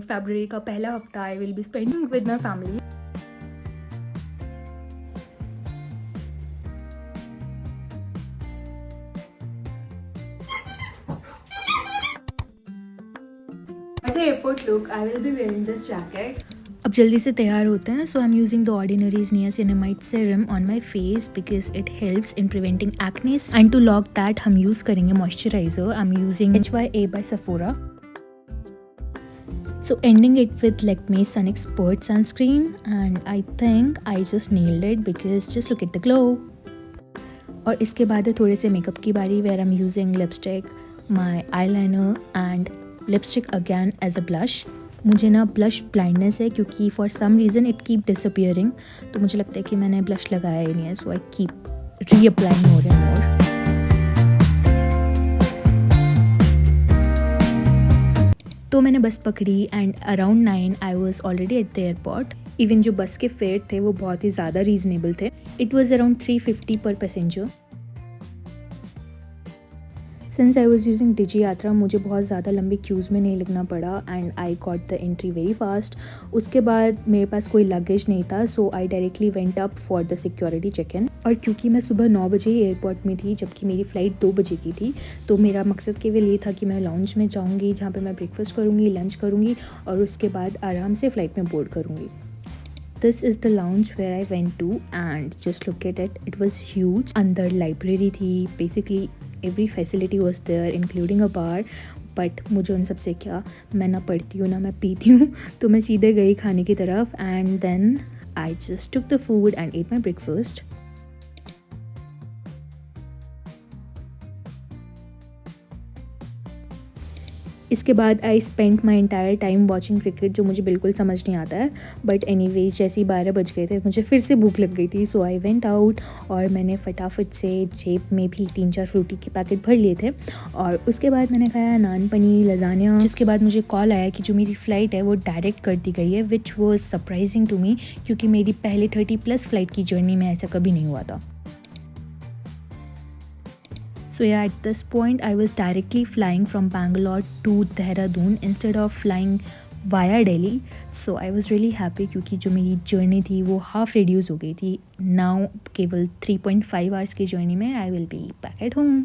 फरवरी का पहला हफ्ता I will be spending with my family. At the airport look, I will be wearing this jacket. अब जल्दी से तैयार होते हैं, so I am using the ordinary's niacinamide serum on my face because it helps in preventing acne and to lock that हम use करेंगे moisturiser. I am using HYA by Sephora. So ending it with Lakme Sun Expert sunscreen, and I think I just nailed it because just look at the glow. और इसके बाद है थोड़े से makeup की बारी where I'm using lipstick, my eyeliner and lipstick again as a blush. मुझे ना ब्लश ब्लाइंडनेस है क्योंकि for some reason it keep disappearing, तो मुझे लगता है कि मैंने ब्लश लगाया ही नहीं है, सो I keep रीअप्लाइंग more and more. तो मैंने बस पकड़ी and around 9 I was already at the airport. Even जो बस के फेयर थे वो बहुत ही ज़्यादा रीजनेबल थे। इट वॉज अराउंड 350 पर passenger. Since I was using Digi Yatra मुझे बहुत ज़्यादा लंबी क्यूज़ में नहीं लगना पड़ा and I got the entry very fast. उसके बाद मेरे पास कोई लगेज नहीं था, so I directly went up for the security check in. और क्योंकि मैं सुबह 9 बजे एयरपोर्ट में थी जबकि मेरी फ़्लाइट 2 बजे की थी, तो मेरा मकसद केवल ये था कि मैं लाउंज में जाऊँगी जहाँ पर मैं ब्रेकफास्ट करूँगी, लंच करूँगी और उसके बाद आराम से फ़्लाइट में बोर्ड करूँगी। This is the lounge where I went to and just look at it. It was huge. अंदर लाइब्रेरी थी, basically every facility was there including a bar. But मुझे उन सब से क्या, मैं ना पढ़ती हूँ ना मैं पीती हूँ, तो मैं सीधे गई खाने की तरफ and then I just took the food and ate my breakfast. इसके बाद I spend my entire time watching cricket, जो मुझे बिल्कुल समझ नहीं आता है, बट एनीवेज जैसे ही 12 बज गए थे मुझे फिर से भूख लग गई थी, सो आई वेंट आउट और मैंने फटाफट से जेब में भी 3-4 फ्रूटी के पैकेट भर लिए थे और उसके बाद मैंने खाया नान पनीर लजानिया। जिसके बाद मुझे कॉल आया कि जो मेरी फ़्लाइट है वो डायरेक्ट कर दी गई है, which was surprising to me क्योंकि मेरी पहले 30+ फ़्लाइट की जर्नी में ऐसा कभी नहीं हुआ था। So yeah, at this point I was directly flying from Bangalore to Dehradun instead of flying via Delhi. So I was really happy क्योंकि जो मेरी जर्नी थी वो हाफ रिड्यूस हो गई थी। Now केवल 3.5 आवर्स की जर्नी में I will be back at home.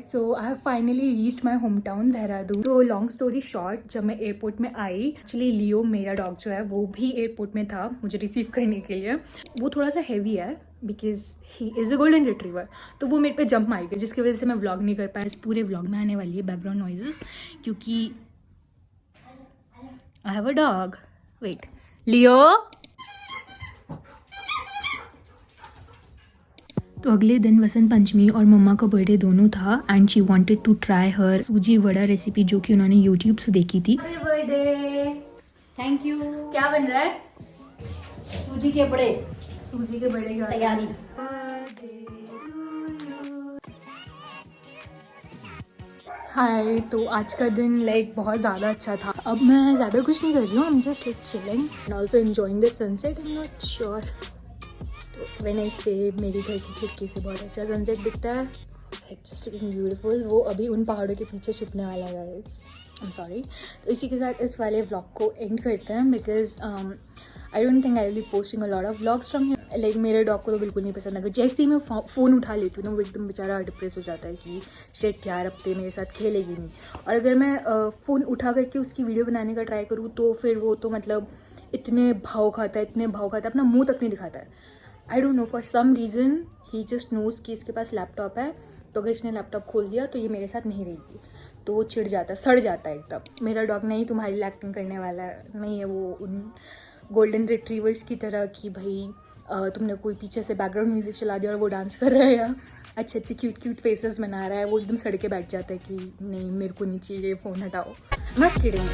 So I have finally reached my home town Dehradun. तो लॉन्ग स्टोरी शॉर्ट, जब मैं एयरपोर्ट में आई, एक्चुअली लियो मेरा डॉग जो है वो भी एयरपोर्ट में था मुझे रिसीव करने के लिए। वो थोड़ा सा हैवी है because he is a golden retriever, तो वो मेरे पे जंप मार गया जिसकी वजह से मैं व्लॉग नहीं कर पाया। इस पूरे व्लॉग में आने वाली है बैकग्राउंड नॉइजेस क्योंकि I have a dog. Wait Leo. तो अगले दिन वसंत पंचमी और मम्मा का बर्थडे दोनों था and she wanted to try her sooji vada recipe जो कि उन्होंने यूट्यूब से देखी थी। Happy birthday. Thank you. क्या बन रहा है? सूजी के बड़े की तैयारी। हाय, तो आज का दिन लाइक बहुत ज़्यादा अच्छा था। अब मैं ज़्यादा कुछ नहीं कर रही हूँ, I am just like chilling and also enjoying the sunset. I am not sure when I से मेरी घर की खिड़की से बहुत अच्छा सनसेट दिखता है, इट्स जस्ट लुकिंग ब्यूटीफुल। वो अभी उन पहाड़ों के पीछे छुपने वाला है गाइस, आई एम सॉरी। तो इसी के साथ इस वाले व्लॉग को एंड करते हैं because I don't think I will be posting a lot of vlogs from here. Like मेरे डॉग को तो बिल्कुल नहीं पसंद। अगर जैसे ही मैं फ़ोन उठा लेती हूँ ना वो एकदम बेचारा डिप्रेस हो जाता है कि शिट यार अब तो मेरे साथ खेलेगी नहीं। और अगर मैं फ़ोन उठा करके उसकी वीडियो बनाने का ट्राई करूँ तो फिर वो तो मतलब इतने भाव खाता है अपना मुँह तक नहीं दिखाता है। I don't know, for some reason he just knows कि इसके पास लैपटॉप है, तो अगर इसने लैपटॉप खोल दिया तो ये मेरे साथ नहीं रहेगी, तो वो चिढ़ जाता है, सड़ जाता है एकदम। मेरा डॉग नहीं तुम्हारी एक्टिंग करने वाला नहीं है, वो उन गोल्डन रिट्रीवर्स की तरह कि भाई तुमने कोई पीछे से बैकग्राउंड म्यूजिक चला दिया और वो डांस कर रहा है या अच्छे अच्छे क्यूट फेसेस बना रहा है, वो एकदम सड़ के बैठ जाता है कि नहीं मेरे को नहीं चाहिए, फ़ोन हटाओ। Not kidding.